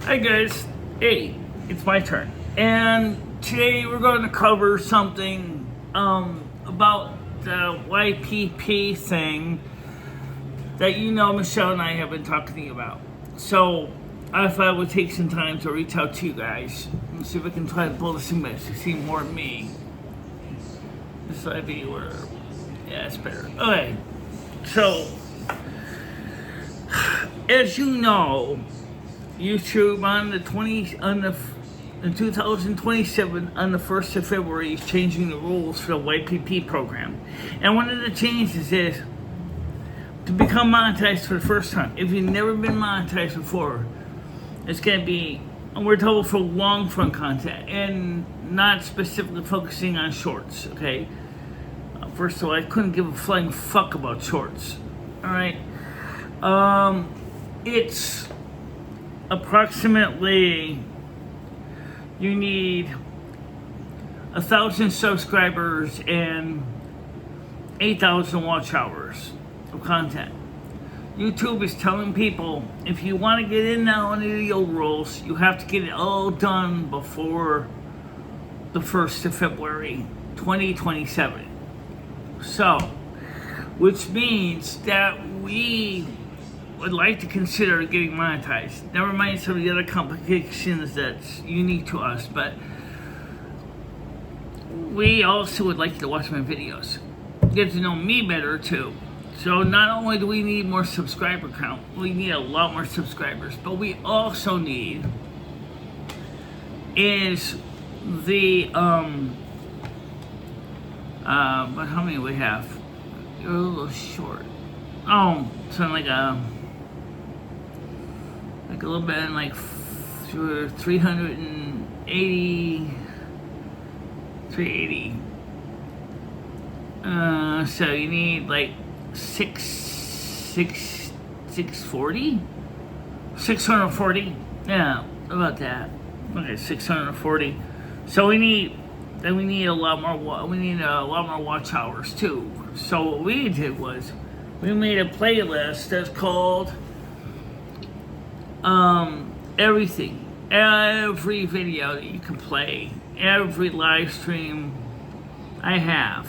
Hi guys, hey, it's my turn, and today we're going to cover something about the YPP thing that Michelle and I have been talking to you about. So I thought I would take some time to reach out to you guys and see if I can try to build some mess to see more of me. This might be where, yeah, it's better. Okay, so as you know, YouTube in 2027 on the 1st of February is changing the rules for the YPP program. And one of the changes is to become monetized for the first time. If you've never been monetized before, it's going to be, we're told, for long form content and not specifically focusing on shorts, okay? First of all, I couldn't give a flying fuck about shorts, all right? It's approximately, you need 1,000 subscribers and 8,000 watch hours of content. YouTube is telling people, if you want to get in now under the old rules, you have to get it all done before the 1st of February 2027. So, which means that we would like to consider getting monetized. Never mind some of the other complications that's unique to us, but we also would like you to watch my videos. Get to know me better too. So not only do we need more subscriber count, we need a lot more subscribers, but we also need is the but how many we have? You're a little short. Oh, something like a little bit, like 380. So you need like 640. Yeah, about that. Okay, 640. So we need a lot more. We need a lot more watch hours too. So what we did was we made a playlist that's called everything, every video that you can play, every live stream I have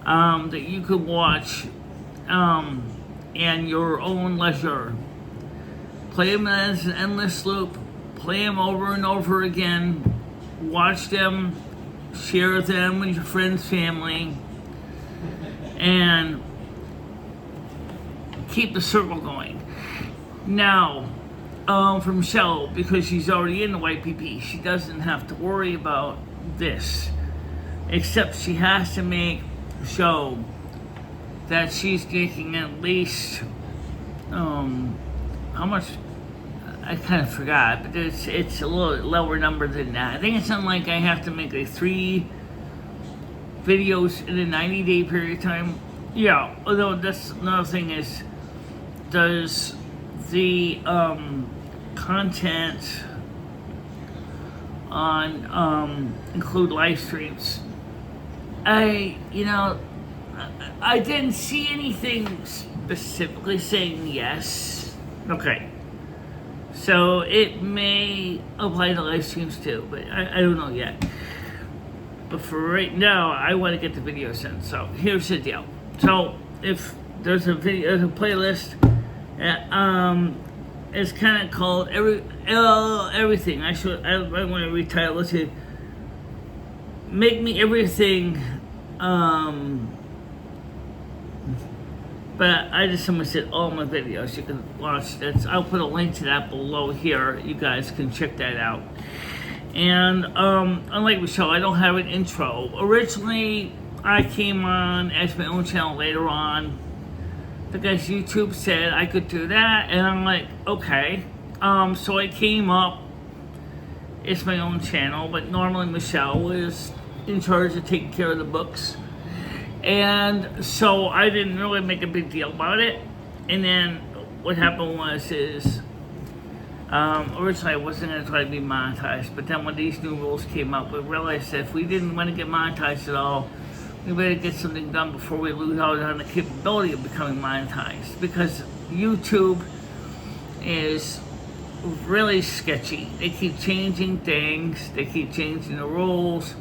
that you could watch in your own leisure. Play them as an endless loop, play them over and over again, watch them, share them with your friends, family, and keep the circle going. Now, for Michelle, because she's already in the YPP, she doesn't have to worry about this, except she has to show that she's making at least, how much, I kind of forgot, but it's a little lower number than that. I think it's something like I have to make like 3 videos in a 90-day period of time. Yeah, although that's another thing is, does the content on include live streams? I didn't see anything specifically saying yes. Okay, so it may apply to live streams too, but I don't know yet. But for right now, I want to get the videos in. So here's the deal. So if there's a playlist, it's kind of called everything. I want to retitle it to Make Me Everything. But I just said all my videos. You can watch that. I'll put a link to that below here. You guys can check that out. And unlike Michelle, I don't have an intro. Originally, I came on as my own channel later on because YouTube said I could do that, and I'm like, okay. So I came up. It's my own channel, but normally Michelle was in charge of taking care of the books. And so I didn't really make a big deal about it. And then what happened is originally I wasn't going to try to be monetized, but then when these new rules came up, we realized that if we didn't want to get monetized at all, we better get something done before we lose out on the capability of becoming monetized, because YouTube is really sketchy. They keep changing things, they keep changing the rules,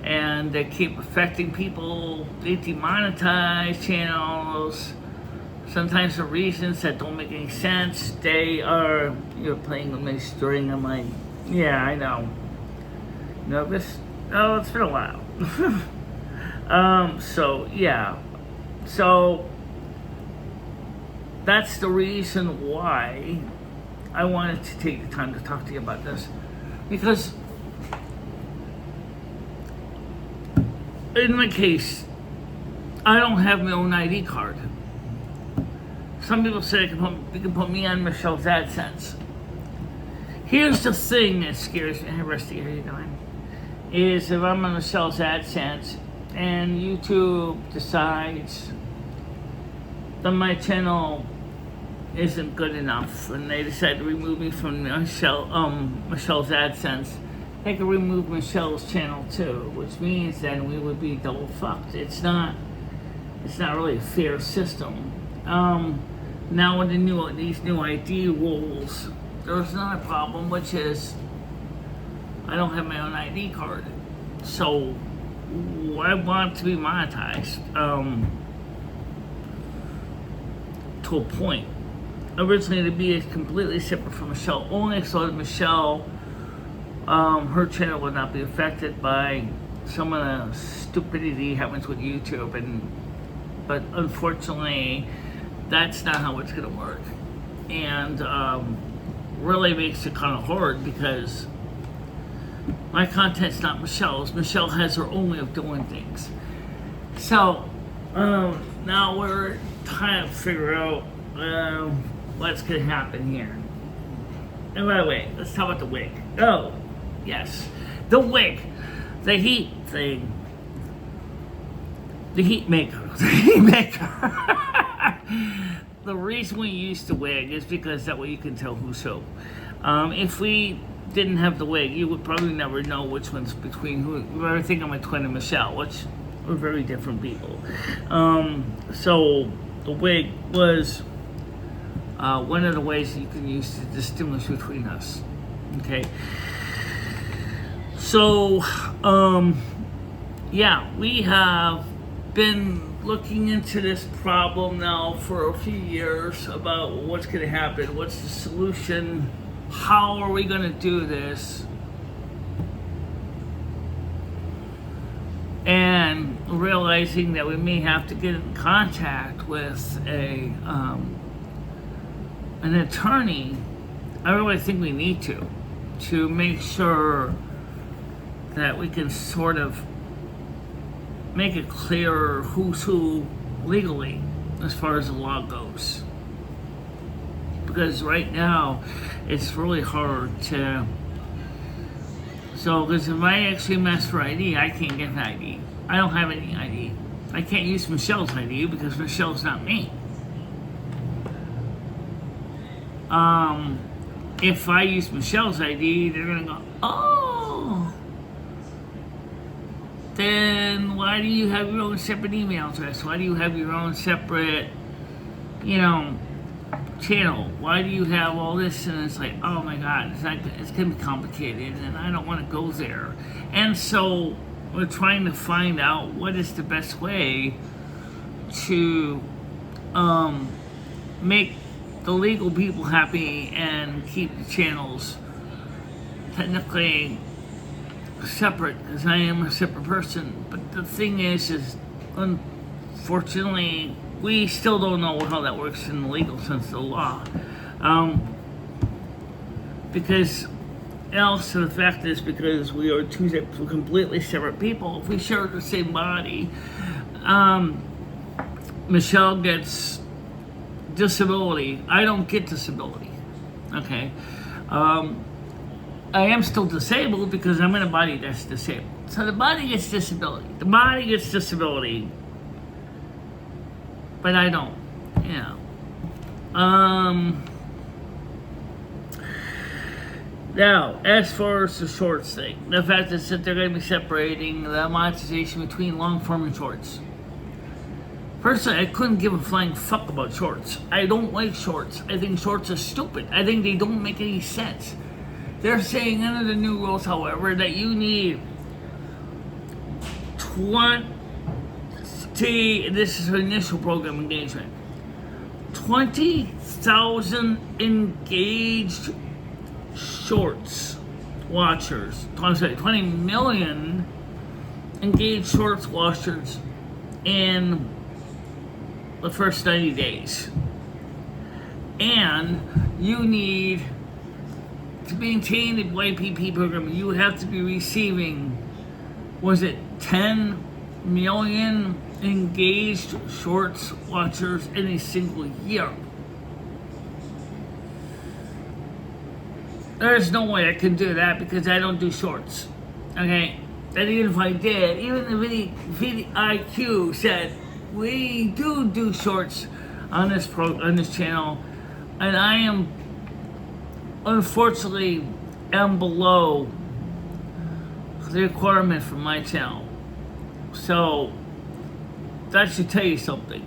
and they keep affecting people. They demonetize channels. Sometimes for reasons that don't make any sense. You're playing with my string. I'm like, yeah, I know. Nervous? Oh, it's been a while. So that's the reason why I wanted to take the time to talk to you about this. Because in my case, I don't have my own ID card. Some people say you can put me on Michelle's AdSense. Here's the thing that scares me. Hey, Rusty, how you doing? Is if I'm on Michelle's AdSense and YouTube decides that my channel isn't good enough and they decide to remove me from Michelle's AdSense, they can remove Michelle's channel too, which means then we would be double fucked. It's not really a fair system. Now with these new ID rules, there's another problem, which is I don't have my own ID card, so I want to be monetized to a point. Originally, to be completely separate from Michelle, only so that Michelle, her channel would not be affected by some of the stupidity happens with YouTube, but unfortunately, that's not how it's gonna work, and really makes it kind of hard because my content's not Michelle's. Michelle has her own way of doing things. So now we're trying to figure out what's gonna happen here. And by the way, let's talk about the wig. Oh, yes, the wig, the heat thing, the heat maker, the heat maker. The reason we use the wig is because that way you can tell who's who. If we didn't have the wig, you would probably never know which one's between who. You ever think of my twin and Michelle, which are very different people. So the wig was one of the ways that you can use to distinguish between us. Okay. So yeah, we have been looking into this problem now for a few years about what's going to happen, what's the solution, how are we going to do this, and realizing that we may have to get in contact with an attorney. I really think we need to make sure that we can sort of make it clear who's who legally as far as the law goes. Because right now it's really hard to. So, because if I actually ask for ID, I can't get an ID. I don't have any ID. I can't use Michelle's ID because Michelle's not me. If I use Michelle's ID, they're gonna go, oh, then why do you have your own separate email address? Why do you have your own separate, channel? Why do you have all this? And it's like, oh my God, it's gonna be complicated, and I don't want to go there. And so we're trying to find out what is the best way to make the legal people happy and keep the channels technically separate, because I am a separate person. But the thing is unfortunately, we still don't know how that works in the legal sense of the law. Because also the fact is, because we are two completely separate people, if we share the same body, Michelle gets disability. I don't get disability. Okay. I am still disabled because I'm in a body that's disabled. So the body gets disability. The body gets disability, but I don't. Now, as far as the shorts thing, the fact is that they're going to be separating the monetization between long form and shorts. Personally, I couldn't give a flying fuck about shorts. I don't like shorts. I think shorts are stupid. I think they don't make any sense. They're saying under the new rules, however, that you need 20, this is her initial program engagement, 20,000 engaged shorts watchers. I'm sorry, 20 million engaged shorts watchers in the first 90 days. And you need to maintain the YPP program, you have to be receiving, was it 10 million engaged shorts watchers in a single year. There's no way I can do that because I don't do shorts. Okay? And even if I did, even the VidIQ said we do shorts on this channel, and I am unfortunately below the requirement for my channel. So that should tell you something.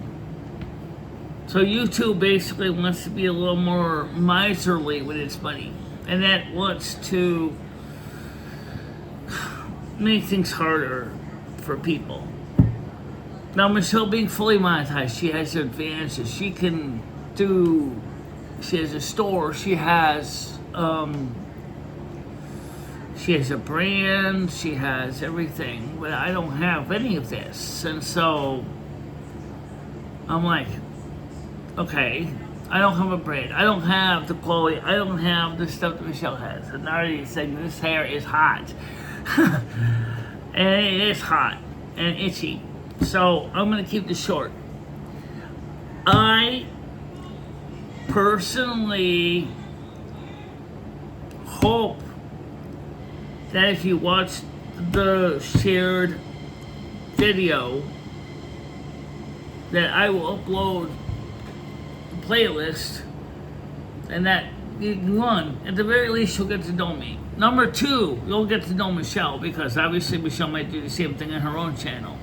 So YouTube basically wants to be a little more miserly with its money, and that wants to make things harder for people. Now, Michelle being fully monetized, she has her advantages. She has a store, she has a brand, she has everything, but I don't have any of this. And so I'm like, okay, I don't have a brand, I don't have the quality, I don't have the stuff that Michelle has. And I already said this hair is hot. And it is hot and itchy. So I'm gonna keep this short. I personally hope that if you watch the shared video, that I will upload a playlist, and that one, at the very least, you'll get to know me. Number two, you'll get to know Michelle, because obviously Michelle might do the same thing on her own channel,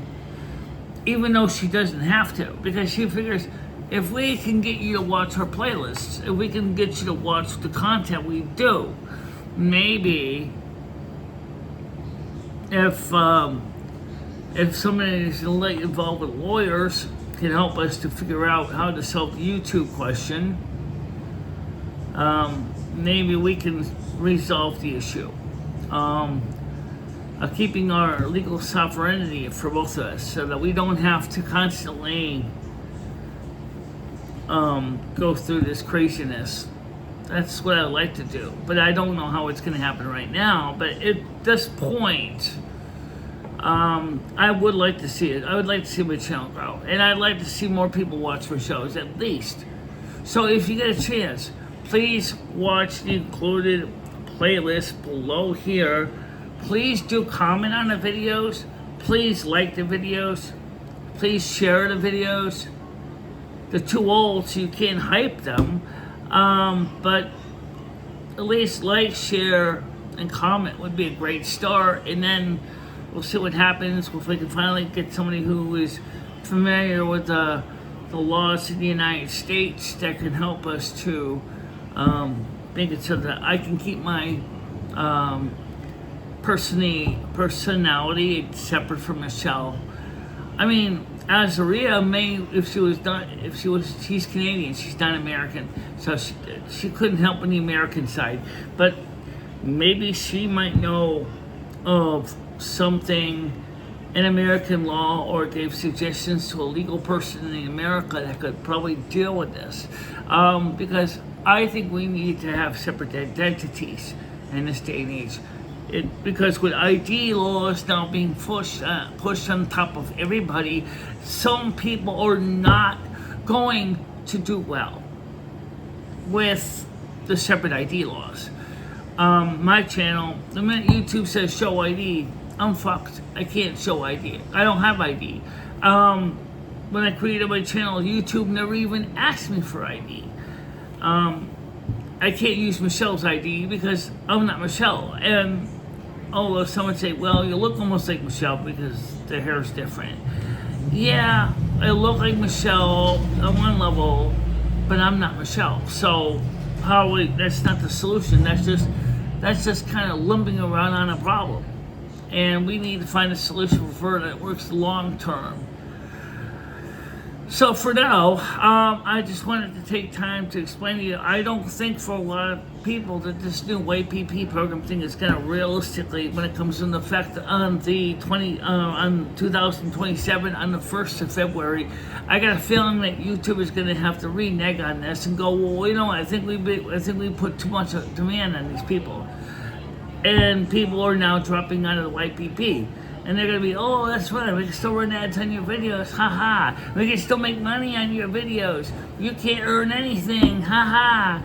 even though she doesn't have to, because she figures if we can get you to watch her playlists, if we can get you to watch the content we do, maybe if somebody is involved with lawyers can help us to figure out how to solve the YouTube question, maybe we can resolve the issue of keeping our legal sovereignty for both of us, so that we don't have to constantly go through this craziness. That's what I'd like to do, but I don't know how it's going to happen right now. But at this point, I would like to see it. I would like to see my channel grow, and I'd like to see more people watch my shows, at least. So if you get a chance, please watch the included playlist below here. Please do comment on the videos. Please like the videos. Please share the videos. They're too old, so you can't hype them. But at least like, share, and comment would be a great start. And then we'll see what happens if we can finally get somebody who is familiar with the laws in the United States that can help us to make it so that I can keep my personality separate from Michelle. I mean, Azaria may, she's Canadian, she's not American, so she couldn't help on the American side, but maybe she might know of something in American law, or gave suggestions to a legal person in America that could probably deal with this, because I think we need to have separate identities in this day and age. Because with ID laws now being pushed on top of everybody, some people are not going to do well with the separate ID laws. My channel, the minute YouTube says show ID, I'm fucked. I can't show ID. I don't have ID. When I created my channel, YouTube never even asked me for ID. I can't use Michelle's ID because I'm not Michelle. And although someone say, well, you look almost like Michelle because the hair is different. yeah, I look like Michelle on one level, but I'm not Michelle. So that's not the solution. That's just kind of limping around on a problem. And we need to find a solution for it that works long term. So for now, I just wanted to take time to explain to you, I don't think for a lot of people that this new YPP program thing is going to realistically, when it comes into effect on on 2027, on the 1st of February, I got a feeling that YouTube is going to have to renege on this and go, well, you know, I think we put too much demand on these people. And people are now dropping out of the YPP. And they're going to be, oh, that's right, we can still run ads on your videos, haha. We can still make money on your videos. You can't earn anything, haha.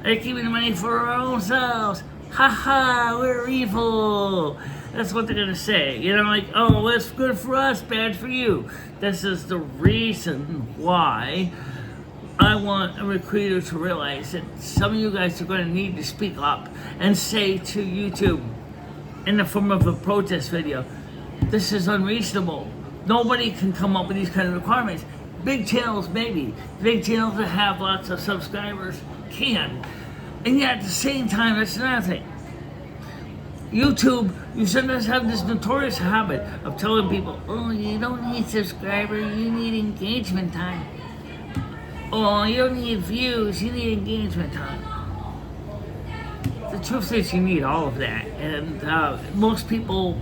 They're keeping the money for our own selves, haha, we're evil. That's what they're going to say. You know, like, oh, it's good for us, bad for you. This is the reason why I want a recruiter to realize that some of you guys are going to need to speak up and say to YouTube, in the form of a protest video, this is unreasonable. Nobody can come up with these kind of requirements. Big channels, maybe. Big channels that have lots of subscribers can. And yet at the same time, that's another thing. YouTube, you sometimes have this notorious habit of telling people, oh, you don't need subscribers, you need engagement time. Oh, you don't need views, you need engagement time. The truth is you need all of that. And most people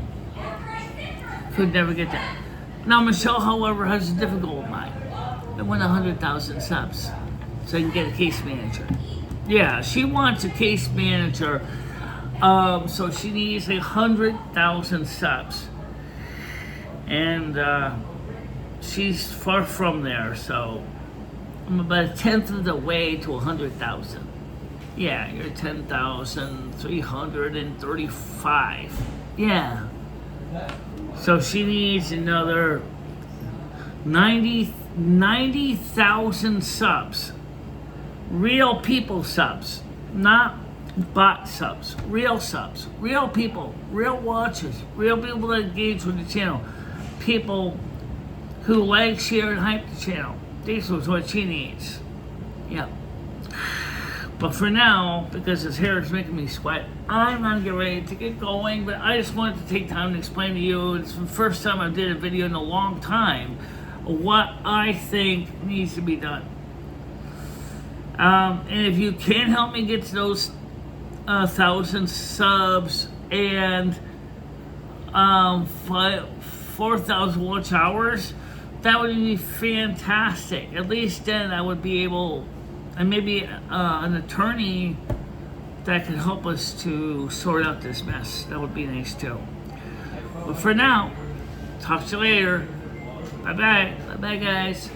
could never get that. Now, Michelle, however, has a different goal in mind. I want 100,000 subs so I can get a case manager. Yeah, she wants a case manager, so she needs 100,000 subs. And she's far from there, so I'm about a tenth of the way to 100,000. Yeah, you're 10,335. Yeah. So she needs another 90,000 subs. Real people subs, not bot subs. Real subs, real people, real watchers, real people that engage with the channel. People who like, share, and hype the channel. This was what she needs. Yep. But for now, because his hair is making me sweat, I'm gonna get ready to get going, but I just wanted to take time to explain to you, it's the first time I did a video in a long time, what I think needs to be done. And if you can help me get to those 1,000 subs and 4,000 watch hours, that would be fantastic. At least then I would be able, and maybe an attorney that could help us to sort out this mess. That would be nice too. But for now, talk to you later. Bye-bye. Bye-bye, guys.